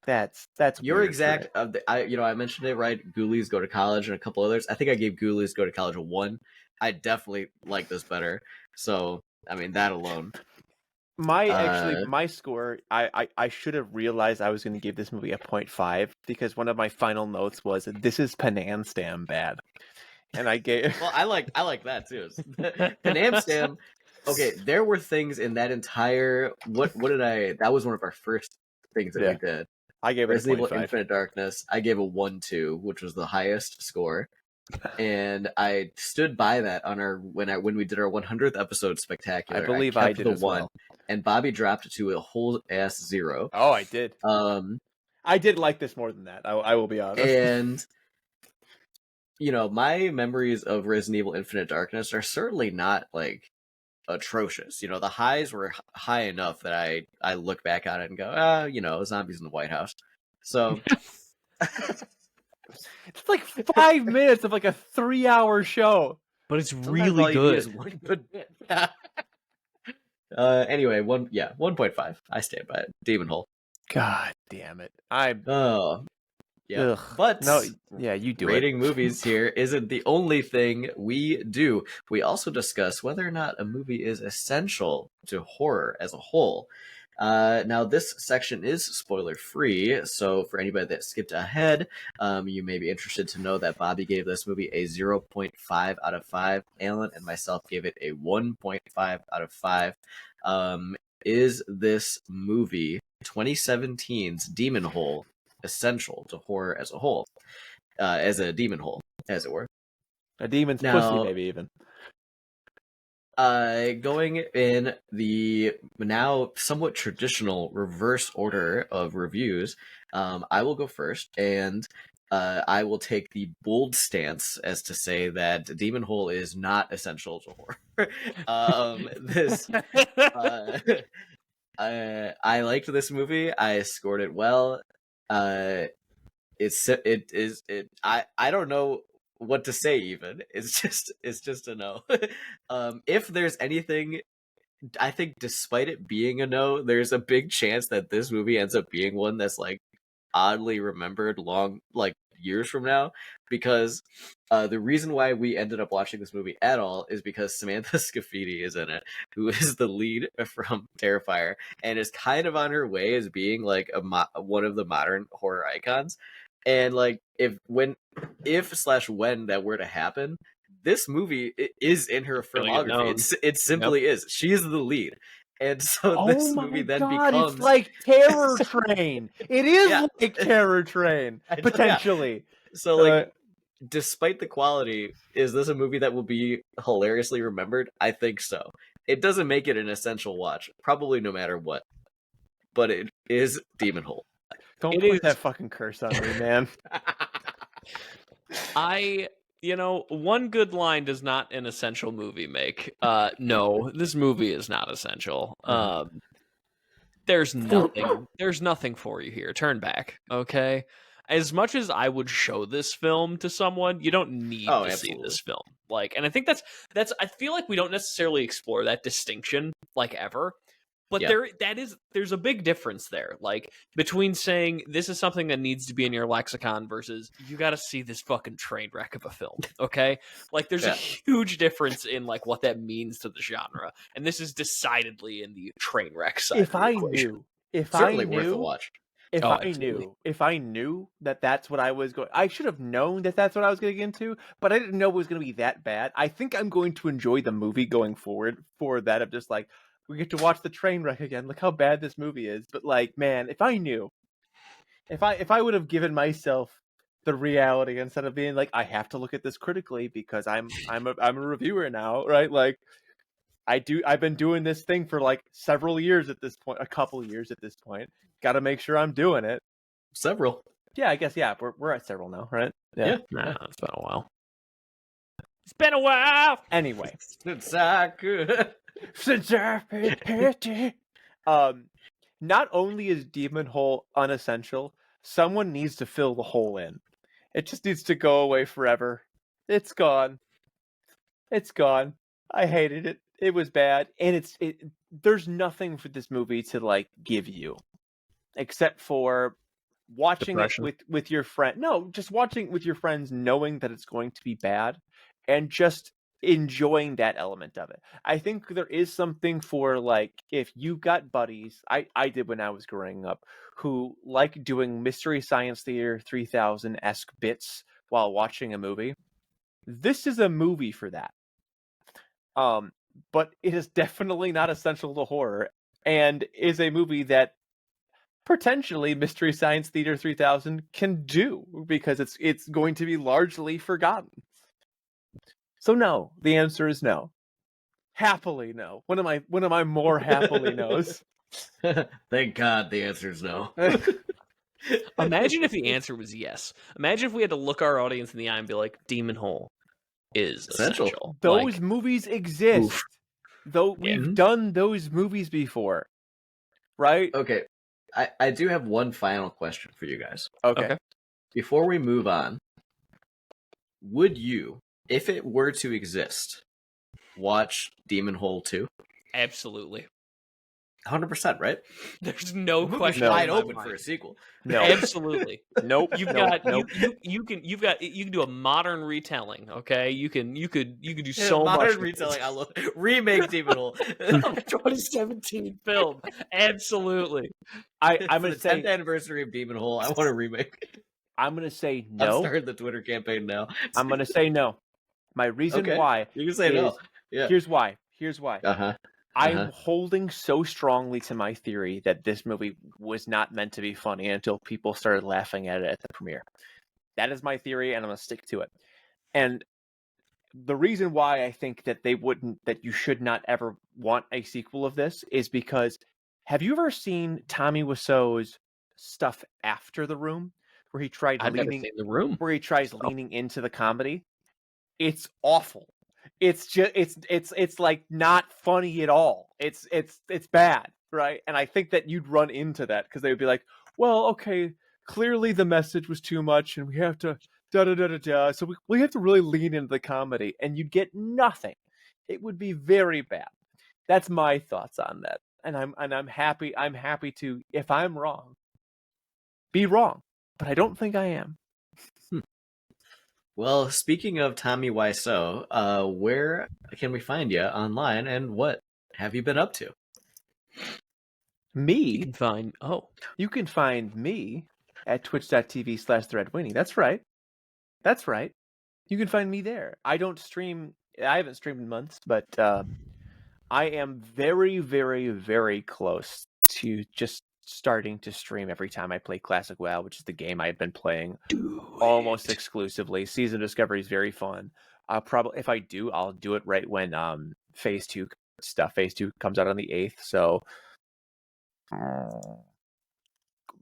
Speaker 3: that's
Speaker 1: your
Speaker 3: weird
Speaker 1: exact. I mentioned it right. Ghoulies Go to College and a couple others. I think I gave Ghoulies Go to College a 1. I definitely like this better. So I mean that alone.
Speaker 3: My score, I should have realized I was going to give this movie a 0.5 because one of my final notes was this is Panam Stam bad, and I gave.
Speaker 1: Well, I like that too. Panam Stam. Okay, there were things in that entire what did I? That was one of our first things that we did.
Speaker 3: I gave it
Speaker 1: Resident
Speaker 3: a 0.5.
Speaker 1: Evil Infinite Darkness. I gave a 1-2, which was the highest score. And I stood by that on when we did our 100th episode spectacular.
Speaker 3: I believe I did
Speaker 1: the
Speaker 3: as
Speaker 1: 1,
Speaker 3: well.
Speaker 1: And Bobby dropped it to a whole ass 0.
Speaker 3: Oh, I did. I did like this more than that. I will be honest.
Speaker 1: And my memories of Resident Evil Infinite Darkness are certainly not atrocious. The highs were high enough that I look back on it and go, zombies in the White House. So.
Speaker 3: It's like 5 minutes of a 3-hour show,
Speaker 2: but it's really good.
Speaker 1: One good bit. Anyway, 1.5. I stand by it. Demon Hole.
Speaker 3: God damn it!
Speaker 1: Yeah.
Speaker 3: Ugh.
Speaker 1: But
Speaker 3: no, yeah, you do
Speaker 1: rating movies here isn't the only thing we do. We also discuss whether or not a movie is essential to horror as a whole. Now, this section is spoiler-free, so for anybody that skipped ahead, you may be interested to know that Bobby gave this movie a 0.5 out of 5. Alan and myself gave it a 1.5 out of 5. Is this movie, 2017's Demon Hole, essential to horror as a whole? As a demon hole, as it were.
Speaker 3: A demon's pussy, maybe even.
Speaker 1: Going in the now somewhat traditional reverse order of reviews, I will go first. And I will take the bold stance as to say that Demon Hole is not essential to horror. This I liked this movie. I scored it well. I don't know what to say even. It's just a no. If there's anything, I think despite it being a no, there's a big chance that this movie ends up being one that's like oddly remembered like years from now, because the reason why we ended up watching this movie at all is because Samantha Scafidi is in it, who is the lead from Terrifier and is kind of on her way as being like one of the modern horror icons. And like if when that were to happen, this movie is in her filmography. It simply is. She is the lead. And so this movie then becomes...
Speaker 3: it's like Terror Train. It is like Terror Train, potentially.
Speaker 1: So, like, despite the quality, is this a movie that will be hilariously remembered? I think so. It doesn't make it an essential watch, probably no matter what. But it is Demon Hole.
Speaker 3: Don't put that fucking curse on me, man.
Speaker 2: One good line does not an essential movie make. No, this movie is not essential. There's nothing for you here. Turn back, okay? As much as I would show this film to someone, you don't need to see this film. Like, and I think that's I feel like we don't necessarily explore that distinction like ever. But there's a big difference there, like between saying this is something that needs to be in your lexicon versus you got to see this fucking train wreck of a film. Okay, like there's a huge difference in like what that means to the genre, and this is decidedly in the train wreck side.
Speaker 3: If I knew
Speaker 1: worth a watch.
Speaker 3: If I knew that that's what I was going, I should have known that that's what I was going to get into, but I didn't know it was going to be that bad. I think I'm going to enjoy the movie going forward for that of just like, we get to watch the train wreck again. Look how bad this movie is. But like, man, if I knew, if I would have given myself the reality instead of being like, I have to look at this critically because I'm a reviewer now, right? Like, I've been doing this thing for like several years at this point, a couple years at this point. Got to make sure I'm doing it.
Speaker 1: Several.
Speaker 3: Yeah, I guess. Yeah, we're at several now, right?
Speaker 2: Yeah. Nah, it's been a while. It's been a while.
Speaker 3: Anyway.
Speaker 1: Since I could.
Speaker 3: Not only is Demon Hole unessential, someone needs to fill the hole in. It just needs to go away forever. It's gone. It's gone. I hated it. It was bad, and there's nothing for this movie to like give you, except for watching it with your friend. No, just watching with your friends, knowing that it's going to be bad, and just enjoying that element of it. I think there is something for like if you've got buddies. I did when I was growing up, who like doing Mystery Science Theater 3000-esque bits while watching a movie. This is a movie for that. But it is definitely not essential to horror, and is a movie that potentially Mystery Science Theater 3000 can do, because it's going to be largely forgotten. So no, the answer is no. Happily no. One of my more happily no's.
Speaker 1: Thank God the answer is no.
Speaker 2: Imagine if the answer was yes. Imagine if we had to look our audience in the eye and be like, Demon Hole is essential.
Speaker 3: Those movies exist. Oof. Though we've done those movies before. Right?
Speaker 1: Okay. I do have one final question for you guys.
Speaker 3: Okay.
Speaker 1: Before we move on, would you, if it were to exist, watch Demon Hole 2?
Speaker 2: Absolutely.
Speaker 1: 100%, right?
Speaker 2: There's no question.
Speaker 1: Wide open for a sequel.
Speaker 2: No, absolutely.
Speaker 3: Nope.
Speaker 2: You've got you can do a modern retelling. Okay, you could do so much.
Speaker 1: Modern retelling. I love remake Demon Hole.
Speaker 2: 2017 film. Absolutely.
Speaker 3: I'm gonna say
Speaker 1: 10th anniversary of Demon Hole. I want a remake.
Speaker 3: I'm gonna say no.
Speaker 1: I'm starting the Twitter campaign now.
Speaker 3: I'm gonna say no. My reason why
Speaker 1: you can say no. Yeah.
Speaker 3: Here's why. I'm holding so strongly to my theory that this movie was not meant to be funny until people started laughing at it at the premiere. That is my theory, and I'm going to stick to it. And the reason why I think that that you should not ever want a sequel of this is because, have you ever seen Tommy Wiseau's stuff after The Room? where he tried
Speaker 2: I've never
Speaker 3: leaning
Speaker 2: seen The Room.
Speaker 3: where he tries leaning into the comedy. It's awful. It's just it's like not funny at all. It's bad, right? And I think that you'd run into that because they would be like, well, okay, clearly the message was too much, and we have to da da da da da. So we have to really lean into the comedy, and you'd get nothing. It would be very bad. That's my thoughts on that, and I'm happy. I'm happy to, if I'm wrong, be wrong, but I don't think I am.
Speaker 1: Well, speaking of Tommy Wiseau, where can we find you online, and what have you been up to?
Speaker 2: You can find
Speaker 3: You can find me at twitch.tv/threadwinnie. That's right. That's right. You can find me there. I don't stream. I haven't streamed in months, but I am very, very, very close to just starting to stream every time I play Classic WoW, which is the game I've been playing almost exclusively. Season Discovery is very fun. I'll probably, if I do, I'll do it right when Phase 2 comes out on the 8th. So a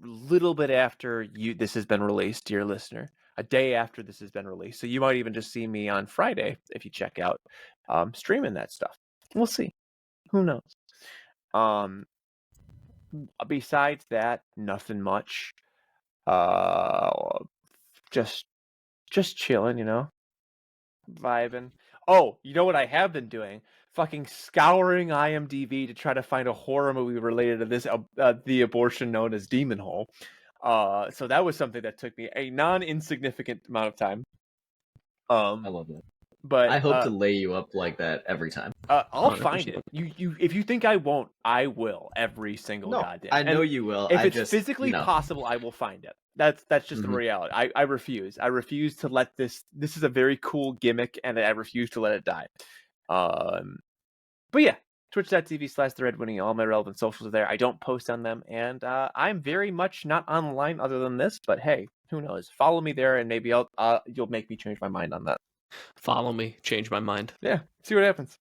Speaker 3: little bit after this has been released, dear listener, a day after this has been released. So you might even just see me on Friday if you check out streaming that stuff. We'll see. Who knows? Besides that, nothing much. Just chilling, vibing. Oh, you know what I have been doing? Fucking scouring IMDb to try to find a horror movie related to this, the abortion known as Demon Hole. So that was something that took me a non-insignificant amount of time.
Speaker 1: I love that.
Speaker 3: But
Speaker 1: I hope to lay you up like that every time.
Speaker 3: I'll find it. You if you think I won't, I will every single goddamn.
Speaker 1: I know you will.
Speaker 3: If it's physically possible, I will find it. That's just the reality. I refuse. I refuse to let this is a very cool gimmick, and I refuse to let it die. But yeah, twitch.tv/threadwinnie. All my relevant socials are there. I don't post on them, and I'm very much not online other than this. But hey, who knows? Follow me there, and maybe you'll make me change my mind on that.
Speaker 2: Follow me, change my mind.
Speaker 3: Yeah, see what happens.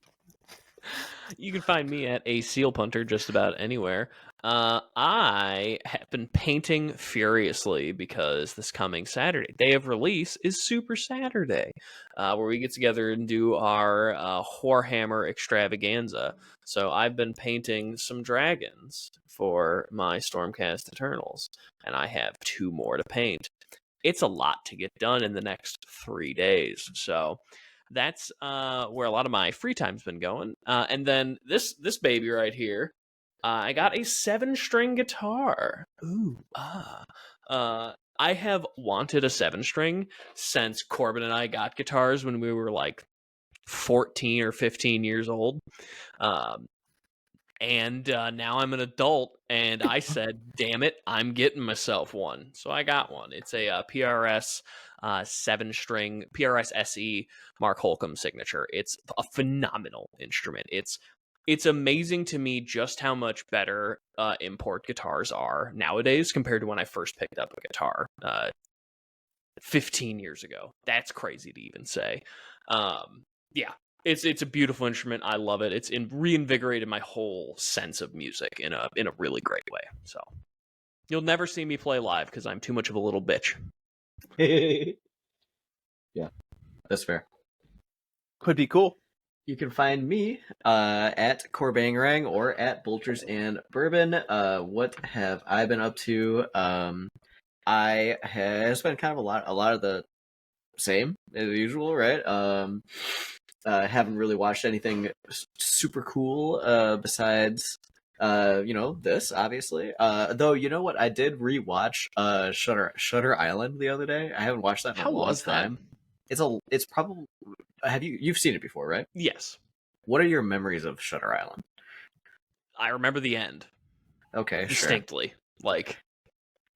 Speaker 2: You can find me at a seal punter just about anywhere. I have been painting furiously because this coming Saturday, day of release, is Super Saturday, where we get together and do our Warhammer extravaganza. So I've been painting some dragons for my Stormcast Eternals, and I have 2 more to paint. It's a lot to get done in the next 3 days, so that's where a lot of my free time's been going. And then this baby right here, I got a 7-string guitar. Ooh, I have wanted a 7-string since Corbin and I got guitars when we were like 14 or 15 years old. And now I'm an adult, and I said, damn it, I'm getting myself one. So I got one. It's a PRS 7-string, PRS SE Mark Holcomb signature. It's a phenomenal instrument. It's amazing to me just how much better import guitars are nowadays compared to when I first picked up a guitar 15 years ago. That's crazy to even say. Yeah. It's a beautiful instrument. I love it. It's reinvigorated my whole sense of music in a really great way. So you'll never see me play live because I'm too much of a little bitch.
Speaker 1: Yeah, that's fair.
Speaker 3: Could be cool.
Speaker 1: You can find me at Corbangarang or at Bolters and Bourbon. What have I been up to? I have spent kind of a lot of the same as usual, right? Haven't really watched anything super cool besides this obviously. Though you know what, I did rewatch Shutter Island the other day. I haven't watched that in a long time. It's probably you've seen it before, right?
Speaker 2: Yes.
Speaker 1: What are your memories of Shutter Island?
Speaker 2: I remember the end.
Speaker 1: Okay,
Speaker 2: distinctly.
Speaker 1: Sure.
Speaker 2: Like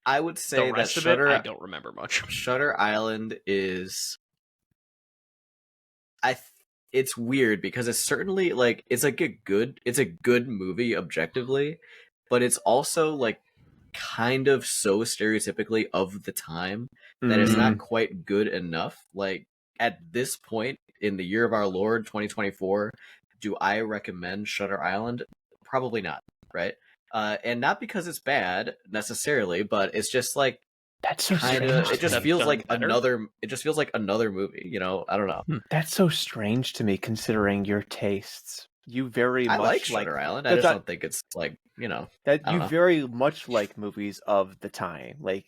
Speaker 1: I would say
Speaker 2: the rest
Speaker 1: that
Speaker 2: of it, I don't remember much.
Speaker 1: Shutter Island is it's weird because it's certainly like it's a good movie objectively, but it's also like kind of so stereotypically of the time that it's not quite good enough. Like at this point in the year of our Lord 2024, do I recommend Shutter Island? Probably not, right? And not because it's bad necessarily, but it's just like
Speaker 3: That's so
Speaker 1: kind
Speaker 3: strange.
Speaker 1: of. It just
Speaker 2: Have
Speaker 1: feels
Speaker 2: done
Speaker 1: like
Speaker 2: better.
Speaker 1: another. It just feels like another movie. You know, I don't know.
Speaker 3: That's so strange to me, considering your tastes. You very
Speaker 1: I like
Speaker 3: much
Speaker 1: Shutter
Speaker 3: like
Speaker 1: Island. I
Speaker 3: that's
Speaker 1: just
Speaker 3: not-
Speaker 1: don't think it's like, you know,
Speaker 3: that
Speaker 1: I
Speaker 3: you
Speaker 1: don't know.
Speaker 3: very much like movies of the time. Like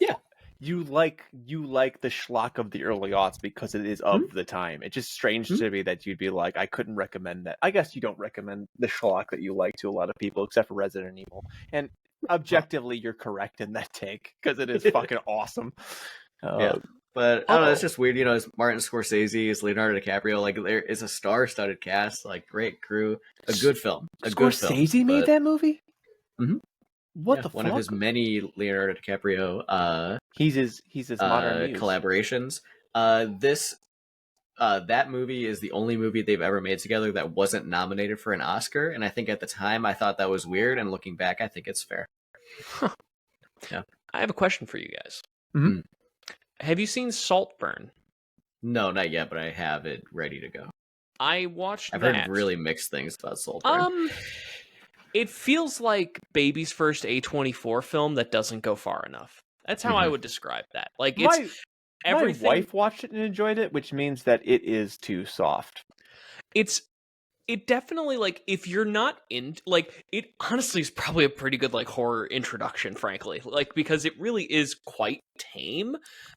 Speaker 1: Yeah.
Speaker 3: you like the schlock of the early aughts because it is of the time. It's just strange to me that you'd be like, I couldn't recommend that. I guess you don't recommend the schlock that you like to a lot of people, except for Resident Evil. And objectively, you're correct in that take because it is fucking awesome.
Speaker 1: Yeah. But I don't know, it's
Speaker 2: Oh.
Speaker 1: just weird, you know, it's Martin Scorsese, it's Leonardo DiCaprio, like there is a star-studded cast, like great crew, a good film.
Speaker 3: Scorsese made that movie?
Speaker 1: Mhm.
Speaker 3: What the
Speaker 1: one
Speaker 3: fuck?
Speaker 1: of his many Leonardo DiCaprio
Speaker 3: He's his modern muse.
Speaker 1: collaborations. That movie is the only movie they've ever made together that wasn't nominated for an Oscar, and I think at the time I thought that was weird, and looking back, I think it's fair. Yeah.
Speaker 2: I have a question for you guys.
Speaker 3: Mhm.
Speaker 2: Have you seen Saltburn?
Speaker 1: No, not yet, but I have it ready to go.
Speaker 2: I watched
Speaker 1: I've
Speaker 2: that.
Speaker 1: heard really mixed things about Saltburn.
Speaker 2: It feels like Baby's first A24 film that doesn't go far enough. That's how I would describe that. Like it's everything.
Speaker 3: My wife watched it and enjoyed it, which means that it is too soft.
Speaker 2: It definitely, like, if you're not in, like, it honestly is probably a pretty good, like, horror introduction, frankly, like, because it really is quite tame,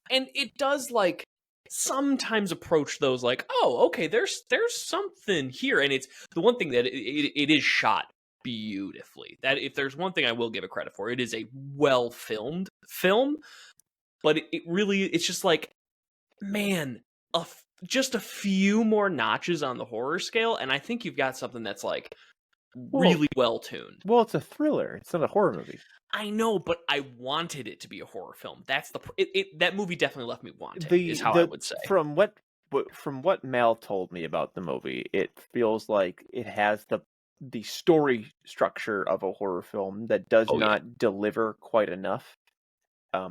Speaker 2: and it does, like, sometimes approach those, like, oh, okay, there's something here, and it's the one thing that it is shot beautifully. That if there's one thing I will give it credit for, it is a well filmed film, but it really, it's just like, man, just a few more notches on the horror scale, and I think you've got something that's like really well tuned.
Speaker 3: Well, it's a thriller. It's not a horror movie.
Speaker 2: I know, but I wanted it to be a horror film. That's that movie definitely left me wanting. Is how I would say.
Speaker 3: From what Mal told me about the movie, it feels like it has the story structure of a horror film that does not deliver quite enough.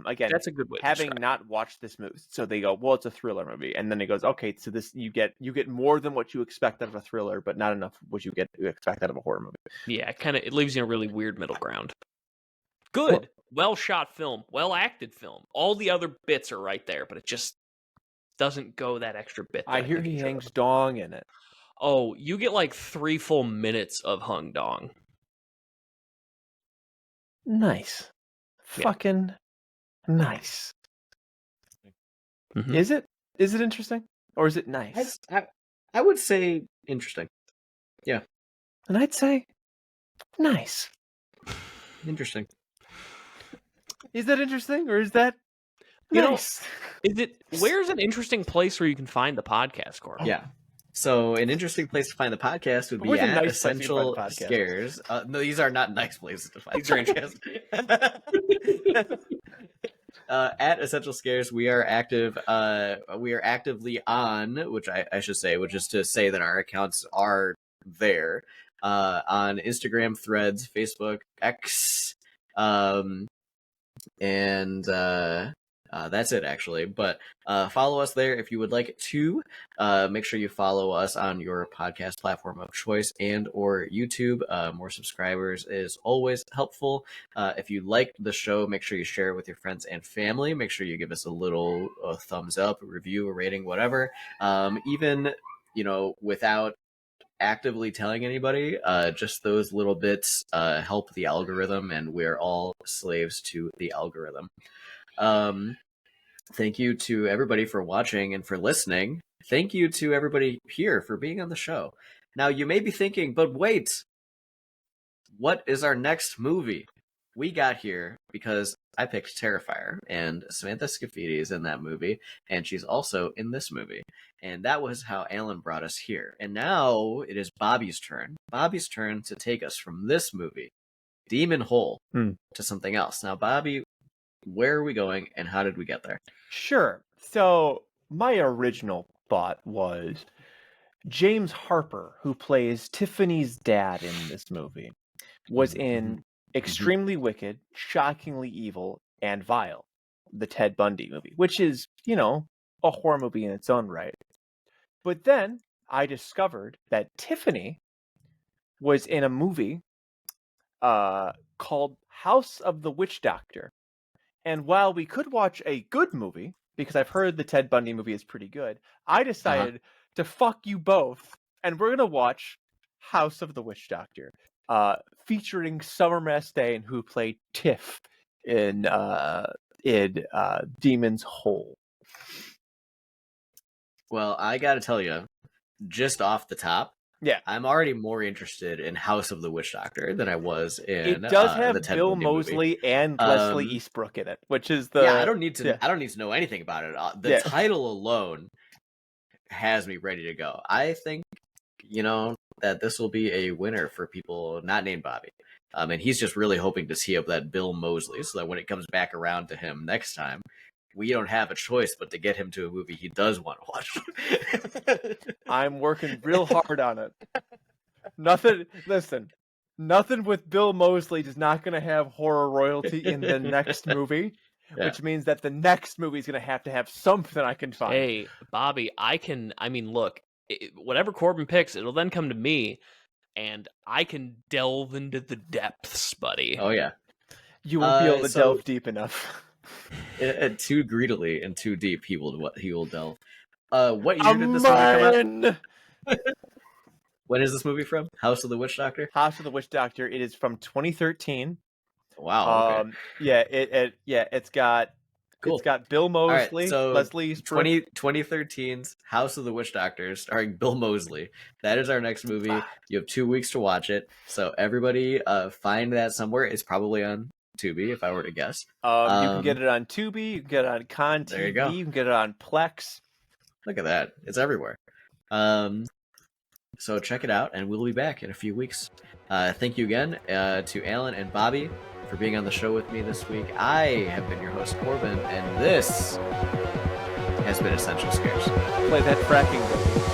Speaker 3: Again,
Speaker 2: that's a good way.
Speaker 3: Having not watched this movie, so they go, well, it's a thriller movie, and then it goes, okay, so this you get more than what you expect out of a thriller, but not enough what you expect out of a horror movie.
Speaker 2: Yeah, it leaves you in a really weird middle ground. Good, well shot film, well acted film. All the other bits are right there, but it just doesn't go that extra bit.
Speaker 3: I hear he hangs dong in it.
Speaker 2: Oh, you get like 3 full minutes of hung dong.
Speaker 3: Nice.
Speaker 2: Yeah.
Speaker 3: Fucking nice.
Speaker 2: Mm-hmm.
Speaker 3: Is it interesting? Or is it nice?
Speaker 1: I would say interesting. Yeah.
Speaker 3: And I'd say nice.
Speaker 1: Interesting.
Speaker 3: Is that interesting or is that nice?
Speaker 2: Where's an interesting place where you can find the podcast, Corbin?
Speaker 1: Yeah. So an interesting place to find the podcast would be at Essential Scares. No, these are not nice places to find. These are interesting. At Essential Scares, we are active. We are actively on, which I should say, which is to say that our accounts are there on Instagram, Threads, Facebook, X, and that's it actually. But follow us there if you would like to. Make sure you follow us on your podcast platform of choice and or YouTube. More subscribers is always helpful. If you like the show, make sure you share it with your friends and family. Make sure you give us a little thumbs up, a review, a rating, whatever. Even, you know, without actively telling anybody, just those little bits help the algorithm, and we're all slaves to the algorithm. Thank you to everybody for watching and for listening. Thank you to everybody here for being on the show. Now, you may be thinking, but wait, what is our next movie? We got here because I picked Terrifier, and Samantha Scafidi is in that movie, and she's also in this movie. And that was how Alan brought us here. And now it is Bobby's turn. Bobby's turn to take us from this movie, Demon Hole, to something else. Now, Bobby, where are we going, and how did we get there?
Speaker 3: Sure. So my original thought was James Harper, who plays Tiffany's dad in this movie, was in Extremely Wicked, Shockingly Evil, and Vile, the Ted Bundy movie, which is, you know, a horror movie in its own right. But then I discovered that Tiffany was in a movie called House of the Witch Doctor. And while we could watch a good movie, because I've heard the Ted Bundy movie is pretty good, I decided to fuck you both, and we're gonna watch House of the Witch Doctor, featuring Summer Mastain, who played Tiff in Demon's Hole.
Speaker 1: Well, I gotta tell you, just off the top,
Speaker 3: yeah,
Speaker 1: I'm already more interested in House of the Witch Doctor than I was in.
Speaker 3: It does have
Speaker 1: the Ted
Speaker 3: Bill
Speaker 1: Bundy
Speaker 3: Moseley
Speaker 1: movie.
Speaker 3: and Leslie Eastbrook in it, which is the
Speaker 1: I don't need to. I don't need to know anything about it. The title alone has me ready to go. I think that this will be a winner for people not named Bobby. And he's just really hoping to tee up that Bill Moseley so that when it comes back around to him next time, we don't have a choice but to get him to a movie he does want to watch.
Speaker 3: I'm working real hard on it. Nothing with Bill Moseley is not going to have horror royalty in the next movie, which means that the next movie is going to have something I can find.
Speaker 2: Hey, Bobby, look, whatever Corbin picks, it'll then come to me, and I can delve into the depths, buddy.
Speaker 1: Oh, yeah.
Speaker 3: You won't be able to delve deep enough.
Speaker 1: Too greedily and too deep, he will delve. What year did this movie come out? When is this movie from? House of the Witch Doctor?
Speaker 3: House of the Witch Doctor. It is from 2013.
Speaker 1: Wow. Okay.
Speaker 3: It's got Bill Moseley, Leslie Eastbrook.
Speaker 1: 2013's House of the Witch Doctor, starring Bill Moseley. That is our next movie. You have 2 weeks to watch it. So everybody, find that somewhere. It's probably on Tubi, if I were to guess.
Speaker 3: You can get it on Tubi. You can get it on Con TV.
Speaker 1: There you go.
Speaker 3: You can get it on Plex.
Speaker 1: Look at that. It's everywhere. So check it out, and we'll be back in a few weeks. Thank you again to Alan and Bobby for being on the show with me this week. I have been your host, Corbin, and this has been Essential Scares.
Speaker 3: Play that fracking game.